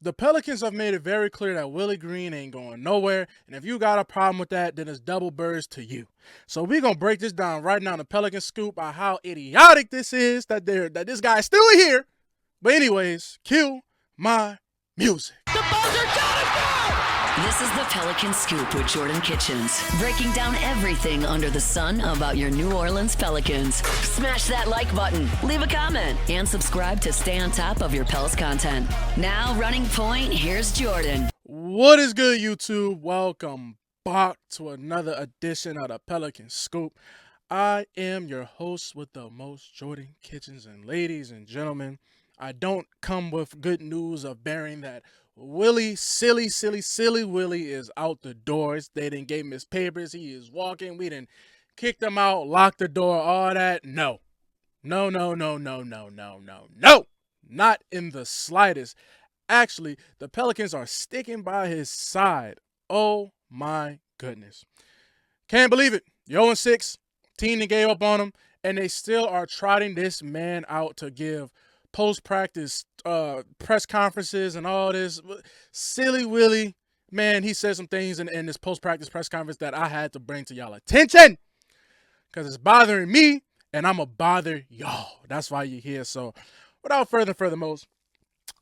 The Pelicans have made it very clear that Willie Green ain't going nowhere, and if you got a problem with that, then it's double birds to you. So we're gonna break this down right now in the Pelican Scoop on how idiotic this is that this guy's still here. But anyways, cue my music. The buzzer got it! This is the Pelican Scoop with Jordan Kitchens, breaking down everything under the sun about your New Orleans Pelicans. Smash that like button, leave a comment, and subscribe to stay on top of your Pels content. Now, running point, here's Jordan. What is good, YouTube? Welcome back to another edition of the Pelican Scoop. I am your host with the most, Jordan Kitchens, and ladies and gentlemen, I don't come with good news of bearing that Willie, silly Willie is out the doors. They didn't give him his papers. He is walking. We didn't kick him out, lock the door, all that. No. Not in the slightest. Actually, the Pelicans are sticking by his side. Oh my goodness. Can't believe it. The 0-6 team that gave up on him, and they still are trotting this man out to give post-practice press conferences and all this. Silly Willie, man, he said some things in this post-practice press conference that I had to bring to y'all attention because it's bothering me, and I'm going to bother y'all. That's why you're here. So without furthermost,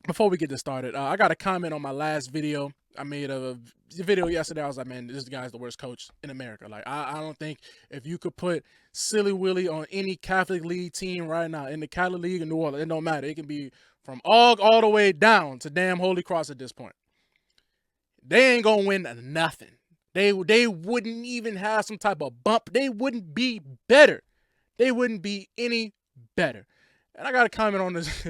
before we get this started, I got a comment on my last video. I made a video yesterday. I was like, man, this guy's the worst coach in America. Like, I don't think if you could put Silly Willie on any Catholic League team right now, in the Catholic League in New Orleans, it don't matter. It can be from all the way down to damn Holy Cross at this point. They ain't going to win nothing. They wouldn't even have some type of bump. They wouldn't be better. They wouldn't be any better. And I got a comment on this.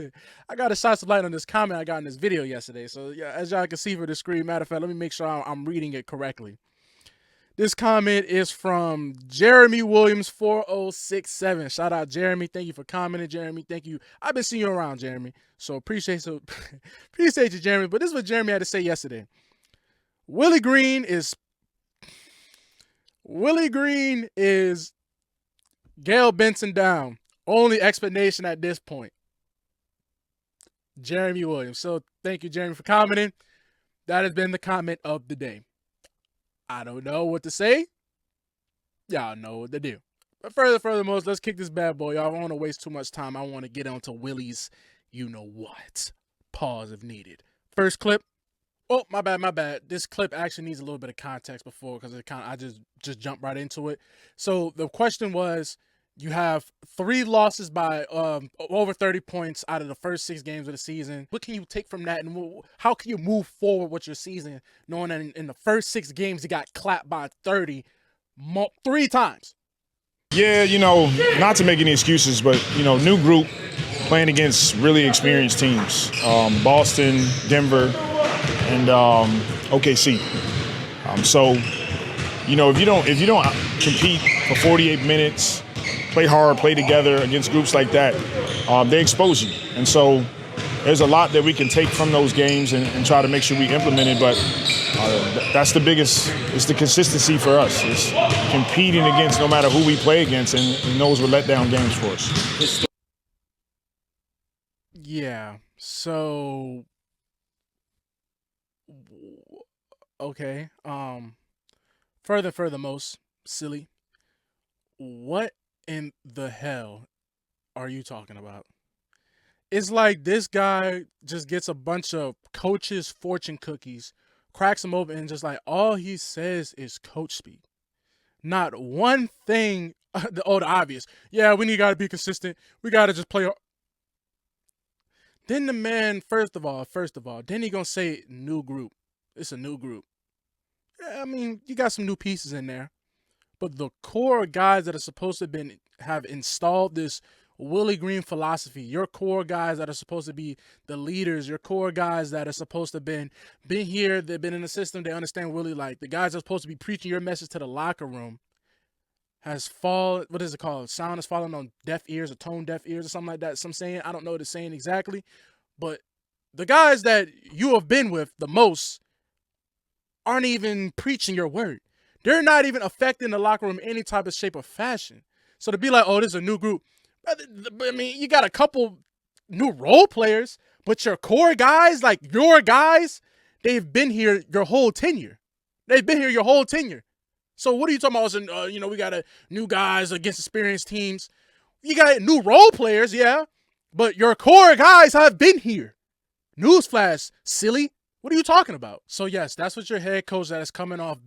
I got a shine some light on this comment I got in this video yesterday. So, yeah, as y'all can see for the screen, matter of fact, let me make sure I'm reading it correctly. This comment is from Jeremy Williams 4067. Shout out, Jeremy. Thank you for commenting, Jeremy. Thank you. I've been seeing you around, Jeremy. So appreciate you, Jeremy. But this is what Jeremy had to say yesterday. Willie Green is Gail Benson down. Only explanation at this point. Jeremy Williams. So thank you, Jeremy, for commenting. That has been the comment of the day. I don't know what to say. Y'all know what to do. But furthermost, let's kick this bad boy off. I don't want to waste too much time. I want to get on to Willie's you-know-what. Pause if needed. First clip. Oh, my bad. This clip actually needs a little bit of context before because I just jumped right into it. So the question was, you have 3 losses by over 30 points out of the first 6 games of the season. What can you take from that, and how can you move forward with your season, knowing that in the first 6 games you got clapped by 30 3 times? Yeah, not to make any excuses, but, new group playing against really experienced teams. Boston, Denver, and OKC. So, if you don't compete for 48 minutes, play hard, play together against groups like that, they expose you. And so there's a lot that we can take from those games and try to make sure we implement it. But that's the biggest, it's the consistency for us. It's competing against no matter who we play against, and those were letdown games for us. Yeah, so, okay. Furthermost, silly, what in the hell are you talking about? It's like this guy just gets a bunch of coaches' fortune cookies, cracks them open, and just like all he says is coach speak. Not one thing. The obvious. Yeah, we got to be consistent. We got to just play. Then the man, first of all, then he gonna say new group. It's a new group. Yeah, I mean, you got some new pieces in there. But the core guys that are supposed to have installed this Willie Green philosophy, your core guys that are supposed to be the leaders, your core guys that are supposed to have been here, they've been in the system, they understand Willie, like the guys that are supposed to be preaching your message to the locker room, has fallen, what is it called? Sound has fallen on deaf ears or tone deaf ears or something like that. Some saying, I don't know what it's saying exactly, but the guys that you have been with the most aren't even preaching your word. They're not even affecting the locker room in any type of shape or fashion. So to be like, oh, this is a new group. I mean, you got a couple new role players, But your core guys, like your guys, they've been here your whole tenure. They've been here your whole tenure. So what are you talking about? We got new guys against experienced teams. You got new role players, yeah. But your core guys have been here. Newsflash, silly. What are you talking about? So yes, that's what your head coach that is coming off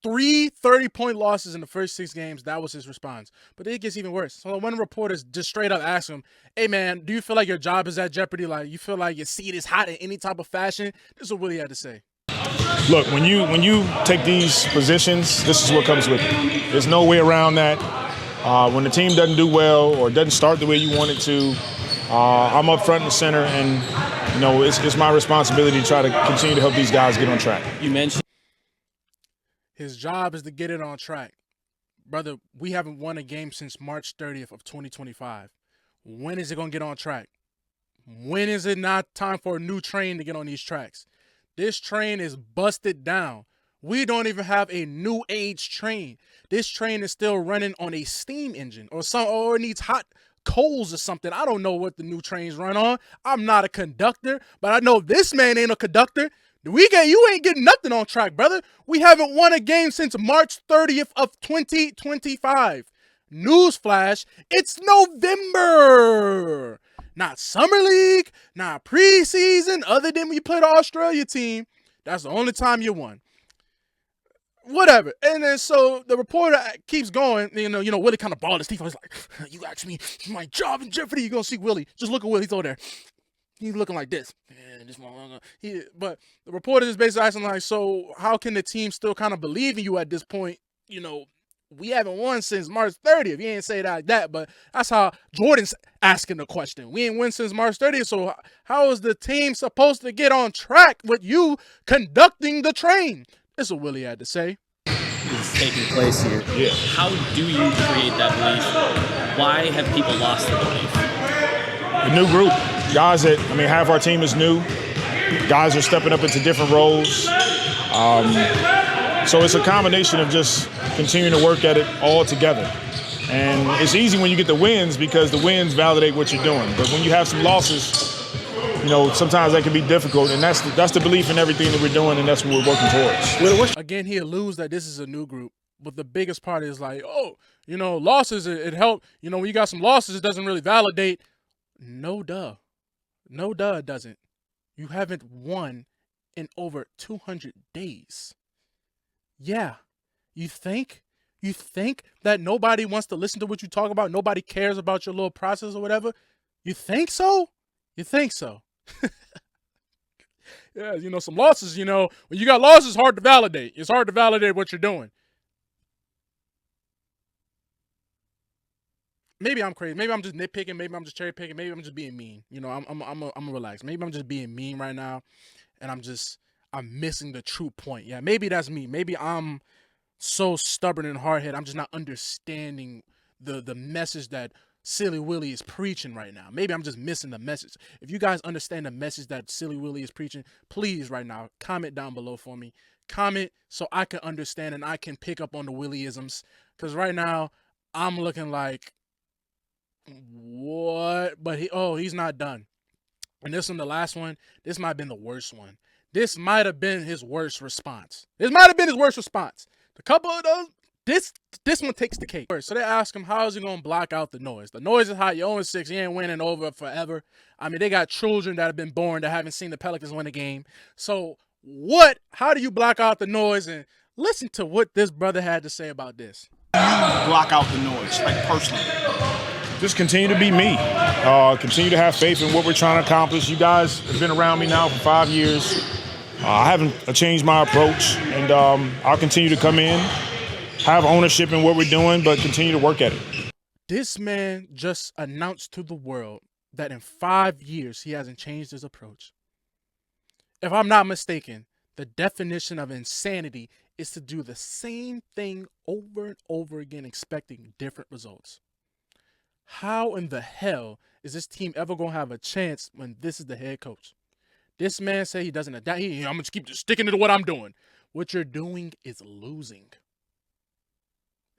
3 30-point losses in the first 6 games. That was his response. But it gets even worse. So when reporters just straight up ask him, hey man, do you feel like your job is at jeopardy? Like you feel like your seat is hot in any type of fashion? This is what Willie had to say. Look, when you take these positions, this is what comes with it. There's no way around that. When the team doesn't do well or doesn't start the way you want it to, I'm up front and center, and it's my responsibility to try to continue to help these guys get on track. You mentioned his job is to get it on track. Brother, we haven't won a game since March 30th of 2025. When is it going to get on track? When is it not time for a new train to get on these tracks? This train is busted down. We don't even have a new age train. This train is still running on a steam engine or it needs hot coals or something. I don't know what the new trains run on. I'm not a conductor, but I know this man ain't a conductor. You ain't getting nothing on track, brother. We haven't won a game since March 30th of 2025. Newsflash, it's November. Not summer league, not preseason, other than when you play the Australia team. That's the only time you won. Whatever. And then so the reporter keeps going. Willie kind of balled his teeth. He's like, you asked me, my job in jeopardy. You're going to see Willie. Just look at Willie. He's over there. He's looking like this. But the reporter is basically asking, like, so how can the team still kind of believe in you at this point? We haven't won since March 30th. He ain't say it like that, but that's how Jordan's asking the question. We ain't won since March 30th, so how is the team supposed to get on track with you conducting the train? This is what Willie had to say. is taking place here. Yeah. How do you create that belief? Why have people lost the belief? A new group. Guys half our team is new. Guys are stepping up into different roles. So it's a combination of just continuing to work at it all together. And it's easy when you get the wins because the wins validate what you're doing. But when you have some losses, sometimes that can be difficult. And that's the belief in everything that we're doing, and that's what we're working towards. Again, he alludes that this is a new group. But the biggest part is like, losses, it helped. When you got some losses, it doesn't really validate. No, duh. No, duh, it doesn't. You haven't won in over 200 days. Yeah. You think that nobody wants to listen to what you talk about? Nobody cares about your little process or whatever? You think so? You think so? Yeah, some losses, when you got losses, it's hard to validate. It's hard to validate what you're doing. Maybe I'm crazy. Maybe I'm just nitpicking. Maybe I'm just cherry picking. Maybe I'm just being mean. I'm relaxed. Maybe I'm just being mean right now, and I'm missing the true point. Yeah, maybe that's me. Maybe I'm so stubborn and hard-headed. I'm just not understanding the message that Silly Willie is preaching right now. Maybe I'm just missing the message. If you guys understand the message that Silly Willie is preaching, please right now comment down below for me. Comment so I can understand and I can pick up on the Willieisms. Because right now I'm looking like, what? But he's not done. And this one, the last one, this might have been the worst one. This might have been his worst response. A couple of those, this one takes the cake. So they ask him, how is he going to block out the noise? The noise is hot. You're 0-6. You ain't winning over forever. They got children that have been born that haven't seen the Pelicans win a game. So how do you block out the noise? And listen to what this brother had to say about this. Block out the noise, like personally. Just continue to be me. Continue to have faith in what we're trying to accomplish. You guys have been around me now for 5 years. I haven't changed my approach, and I'll continue to come in, have ownership in what we're doing, but continue to work at it. This man just announced to the world that in 5 years he hasn't changed his approach. If I'm not mistaken, the definition of insanity is to do the same thing over and over again, expecting different results. How in the hell is this team ever going to have a chance when this is the head coach? This man said he doesn't adapt. I'm going to keep sticking to what I'm doing. What you're doing is losing.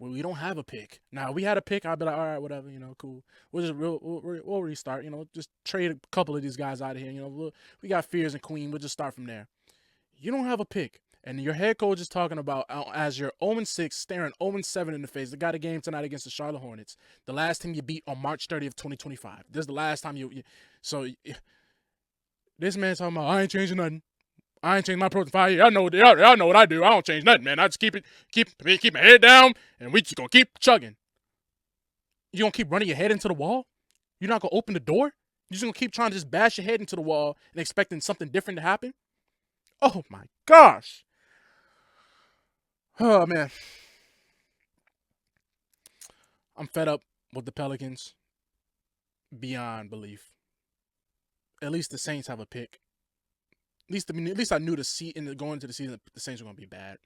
Well, we don't have a pick. Now, we had a pick, I'd be like, all right, whatever, cool. We'll restart, just trade a couple of these guys out of here. We got Fears and Queen. We'll just start from there. You don't have a pick. And your head coach is talking about as you're 0-6, staring 0-7 in the face. They got a game tonight against the Charlotte Hornets. The last team you beat on March 30th, 2025. This is the last time so this man talking about, I ain't changing nothing. I ain't changed my approach in 5 years. Y'all know what I do. I don't change nothing, man. I just keep my head down, and we just gonna keep chugging. You gonna keep running your head into the wall? You're not gonna open the door? You're just gonna keep trying to just bash your head into the wall and expecting something different to happen? Oh my gosh. Oh man. I'm fed up with the Pelicans beyond belief. At least the Saints have a pick. At least I knew going into the season the Saints were going to be bad.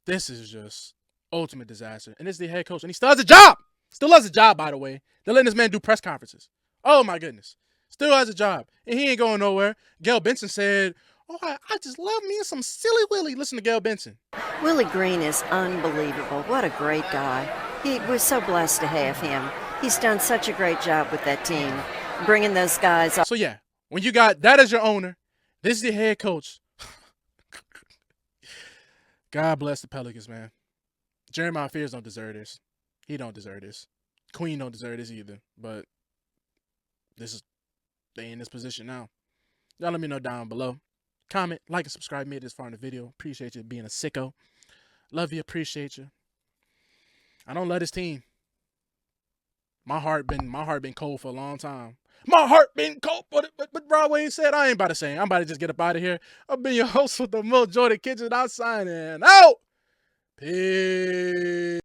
This is just ultimate disaster. And it's the head coach. And he still has a job. Still has a job, by the way. They're letting this man do press conferences. Oh, my goodness. Still has a job. And he ain't going nowhere. Gail Benson said, I just love me some silly Willie. Listen to Gail Benson. Willie Green is unbelievable. What a great guy. We're so blessed to have him. He's done such a great job with that team, bringing those guys up. So, yeah. When you got that as your owner, this is your head coach. God bless the Pelicans, man. Jeremiah Fears don't deserve this. He don't deserve this. Queen don't deserve this either. But they in this position now. Y'all let me know down below. Comment, like, and subscribe. Made this far in the video. Appreciate you being a sicko. Love you. Appreciate you. I don't love this team. My heart been cold for a long time. My heart been cold, but Broadway said I ain't about to say. I'm about to just get up out of here. I've been your host with the Mo Jordan Kitchen. I'm signing out. Peace.